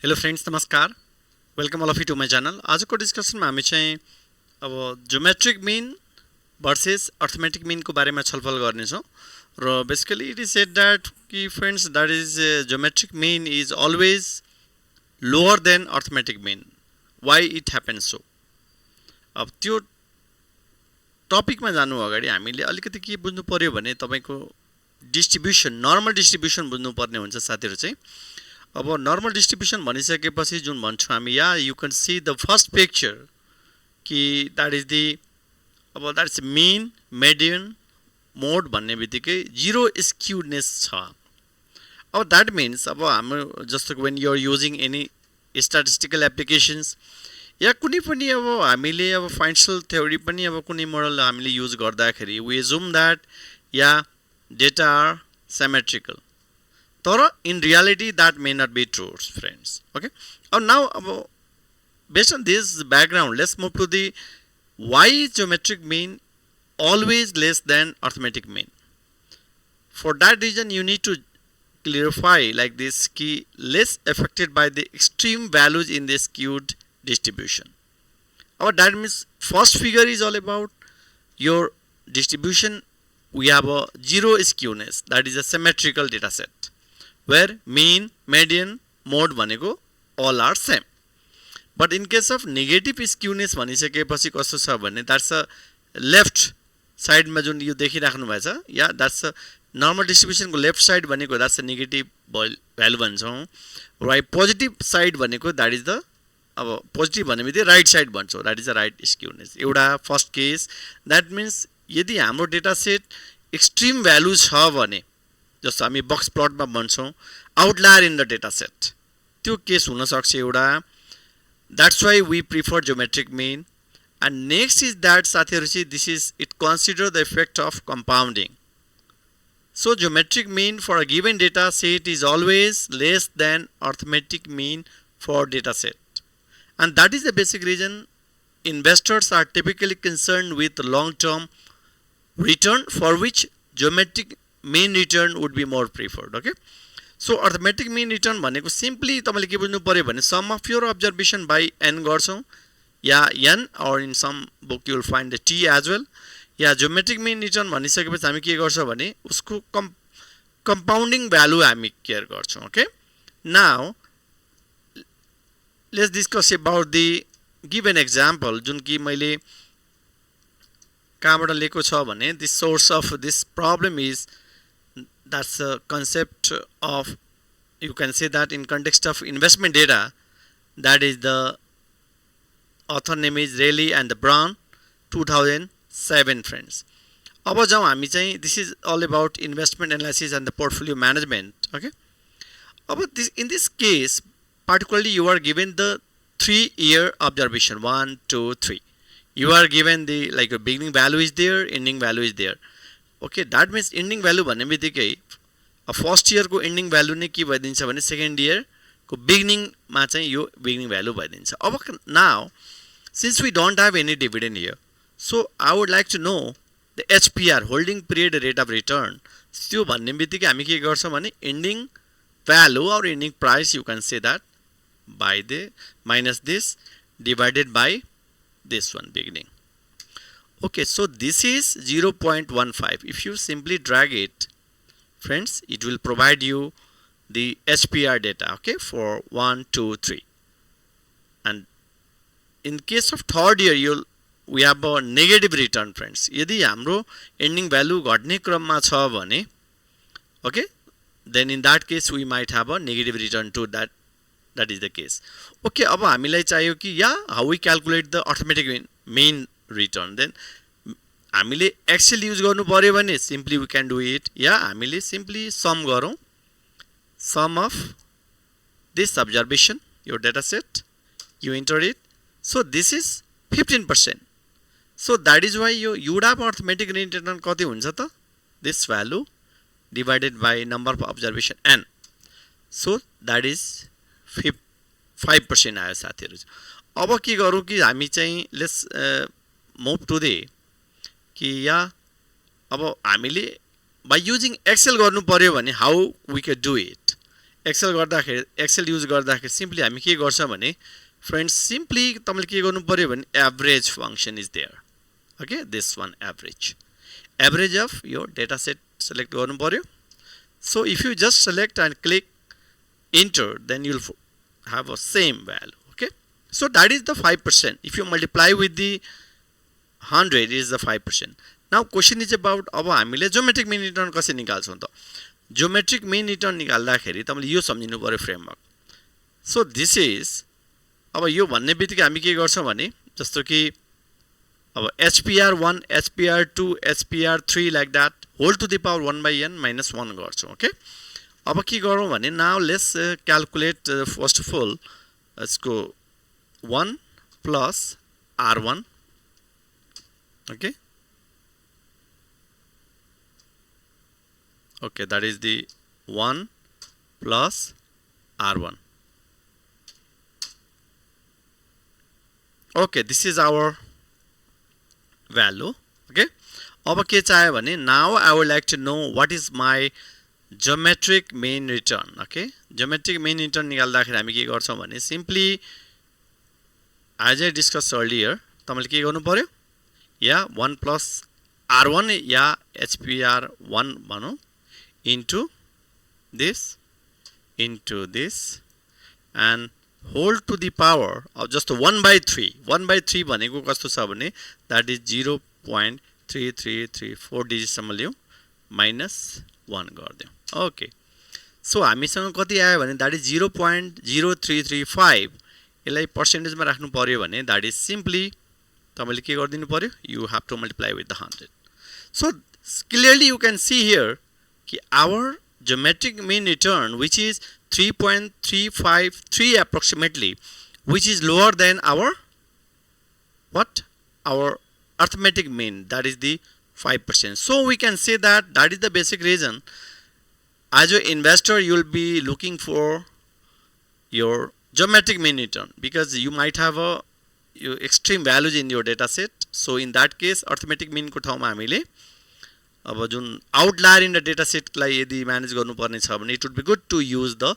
Hello friends, नमस्कार। Welcome all of you to my channel. आजको डिस्कसनमा हामी चाहिँ अब ज्योमेट्रिक मिन भर्सेस अर्थमेटिक मिनको बारेमा छलफल गर्नेछौँ र basically it is said that कि friends that is geometric mean is always lower than arithmetic mean. Why it happens so. अब त्यो टपिकमा जानु अगाडि हामीले अलिकति के बुझ्नु पर्यो भने तपाईँको डिस्ट्रिब्युसन, नर्मल डिस्ट्रिब्युसन बुझ्नुपर्ने हुन्छ साथीहरू चाहिँ। अब नर्मल डिस्ट्रिब्युसन भनिसकेपछि जुन भन्छौँ हामी, या you can see the first picture कि द्याट इज दि अब that is mean median mode भन्ने बित्तिकै जिरो स्क्युडनेस छ। अब द्याट मिन्स अब हाम्रो जस्तो कि when you're using any statistical applications या कुनै पनि अब हामीले अब फाइनेन्सियल थ्योरी पनि अब कुनै मोडल हामीले युज गर्दाखेरि वी एज्युम द्याट या डेटा आर सिमेट्रिकल, तर in reality that may not be true, friends. Okay, now based on this background, let's move to the why is geometric mean always less than arithmetic mean. For that reason you need to clarify like this key less affected by the extreme values in the skewed distribution. That means first figure is all about your distribution. We have a zero skewness, that is a symmetrical data set where mean, median, mode भनेको all are same. But in case of negative skewness भनिसकेपछि कस्तो छ भने that's a left साइडमा जुन यो देखिराख्नु भएको छ, या द्याट्स अ नर्मल डिस्ट्रिब्युसनको लेफ्ट साइड भनेको द्याट्स अ नेगेटिभ भ्यालु भन्छौँ। राइट पोजिटिभ साइड भनेको द्याट इज द अब पोजिटिभ भन्ने बित्तिकै राइट साइड भन्छौँ, that is the right skewness. एउटा फर्स्ट केस द्याट मिन्स यदि हाम्रो डेटा सेट एक्सट्रिम भ्यालु छ भने, जस्तो हामी बक्स प्लटमा भन्छौँ outlier in the data set, त्यो केस हुनसक्छ एउटा। That's why we prefer geometric mean. And next is that साथीहरू चाहिँ this is it consider the effect of compounding. So geometric mean for a given data set is always less than arithmetic mean for data set, and that is the basic reason investors are typically concerned with long-term return for which geometric mean return would be more preferred. Okay, so arithmetic mean return भनेको simply तपाईँले के बुझ्नु पर्यो भने sum of your observation by N गर्छौँ, या N or in some book you will find the T as well. या geometric mean return भनिसकेपछि हामी के गर्छौँ भने उसको कम्पाउन्डिङ भ्यालु हामी केयर गर्छौँ। Okay, now let's discuss about the given example जुन कि मैले कहाँबाट लिएको छ भने this source of this problem is that's a concept of you can say that in context of investment data, that is the author name is Reilly and the Brown 2007 friends. अब जाउँ हामी चाहिँ this is all about investment analysis and the portfolio management. Okay, अब this in this case particularly you are given the 3-year observation 1 2 3. You are given the like a beginning value is there, ending value is there. Okay, that means ending value भन्ने बित्तिकै first इयरको ending value नै के भइदिन्छ भने second इयरको बिगिनिङमा चाहिँ यो beginning value भइदिन्छ। अब now since we don't have any dividend here, so I would like to know the HPR holding period rate of return. त्यो भन्ने बित्तिकै हामी के गर्छौँ भने ending value or ending price you can say that by the minus this divided by this one beginning. Okay, so this is 0.15. If you simply drag it, friends, it will provide you the HPR data, okay, for 1 2 3. And in case of third year we have a negative return, friends. यदि हाम्रो ending value घट्ने क्रममा छ भने, okay, then in that case we might have a negative return to that is the case. Okay, अब हामीलाई चाहियो कि या how we calculate the arithmetic mean return, then हामीले एक्सेल युज गर्नु पर्यो भने simply we can do it, या हामीले simply some गरौँ sum of this observation your data set, you enter it, so this is 15%. so that is why you would have arithmetic return कति हुन्छ त, this value divided by number of observation n, so that is 5% आयो साथीहरू। अब के गरौँ कि हामी चाहिँ लेट्स मुभ टु दे कि या अब हामीले बाई युजिङ एक्सेल गर्नु पर्यो भने how we can do it. Excel गर्दाखेरि एक्सेल युज गर्दाखेरि सिम्पली हामी के गर्छ भने फ्रेन्ड्स सिम्पली तपाईले के गर्नु पर्यो भने average function is there okay this one average of your data set select गर्नु पर्यो so if you just select and click enter then you'll have a same value okay so that is the 5% if you multiply with the 100 it is the 5% now question is about अब हामीले geometric मीन return कसरी निकाल्छौं त geometric मीन return निकाल्दाखेरि तपाईले यो सम्झिनु पर्यो framework so this is अब यो भन्ने बित्तिकै हामी के गर्छौं भने जस्तो कि अब HPR1 HPR2 HPR3 like that whole to the power 1 by n minus 1 गर्छौं okay अब के गरौँ भने now let's calculate first of all यसको 1 plus r1 okay okay that is the 1 plus r1 okay this is our value okay अब के चाहियो भने now I would like to know what is my geometric mean return okay geometric mean return निकाल्दाखेरि हामी के गर्छौं भने simply as I discussed earlier तपाईले के गर्नु पर्यो या 1 plus r1 या HPR1 भनौं into this and whole to the power of just 1 by 3 भनेको कस्तो छ भने that is 0.3334 डिजिट सम्म ल्याउ minus 1 गर्दियौ ओके सो हामीसँग कति आयो भने दैट इज 0.0335 यसलाई पर्सेन्टेजमा राख्नु पर्यो भने दैट इज सिम्पली तपाईले के गर्दिनु पर्यो you have to multiply with the 100 so clearly you can see here कि our geometric mean return which is 3.353 approximately which is lower than our arithmetic mean that is the 5%. So we can say that is the basic reason as an investor you will be looking for your geometric mean return because you might have your extreme values in your data set. So in that case arithmetic mean को ठाउँमा हामीले अब जुन outlier in the data set लाई यदि manage गर्नुपर्ने छ भने it would be good to use the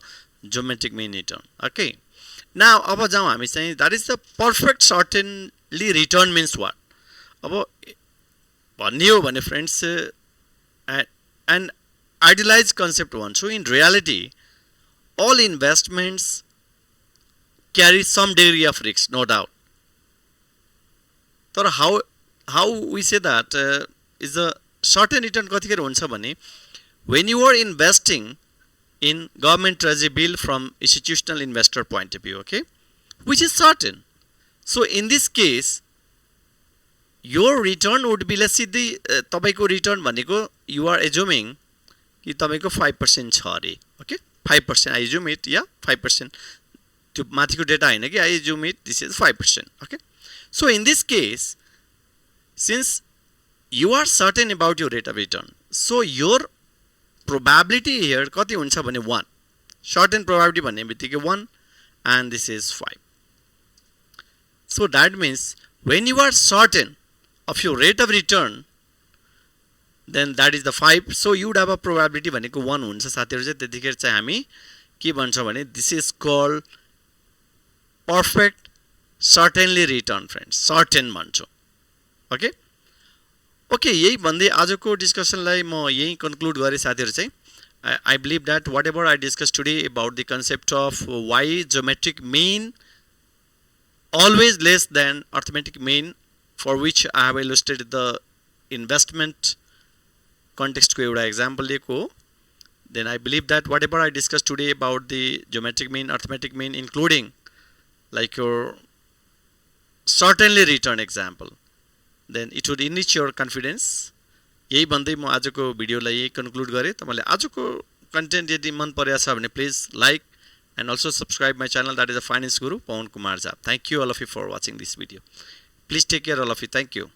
geometric mean return. Okay. Now अब जाउँ हामी चाहिँ that is the perfect certainly return means what? अब भन्ने हो भने friends an idealized concept one. So in reality all investments carry some degree of risk, no doubt. So how we say that is a certain return कतिखेर हुन्छ भने when you are investing in government treasury bill from institutional investor point of view, okay, which is certain. So in this case your return would be, let's see the तपाईको return भनेको you are assuming कि तपाईको 5% छ अरे, okay, 5% I assume it, yeah, 5% त्यो माथिको data हैन कि I assume it this is 5%, okay. So in this case since you are certain about your rate of return, so your probability here कति हुन्छ भने 1, certain probability भन्ने बित्तिकै 1 and this is 5. So that means when you are certain of your rate of return then that is the 5, so you would have a probability भनेको 1 हुन्छ साथीहरु चाहिँ त्यतिखेर चाहिँ हामी के भन्छ भने this is called perfect certainly return friends, certain भन्छौ, okay. Okay, यही भन्दै आजको डिस्कसनलाई म यही कन्क्लुड गरे साथीहरु चाहिँ I believe that whatever I discussed today about the concept of why geometric mean always less than arithmetic mean, for which I have illustrated the investment context को एउटा example लिएको, then I believe that whatever I discussed today about the geometric mean, arithmetic mean, including like your certainly return example, then it would enrich your confidence. यही भन्दै म आजको भिडियोलाई यही conclude गरे। तपाईले आजको कन्टेन्ट यदि मन परेको छ भने please like and also subscribe my channel, that is the finance guru Pawan Kumar Jha. Thank you all of you for watching this video. Please take care all of you. Thank you.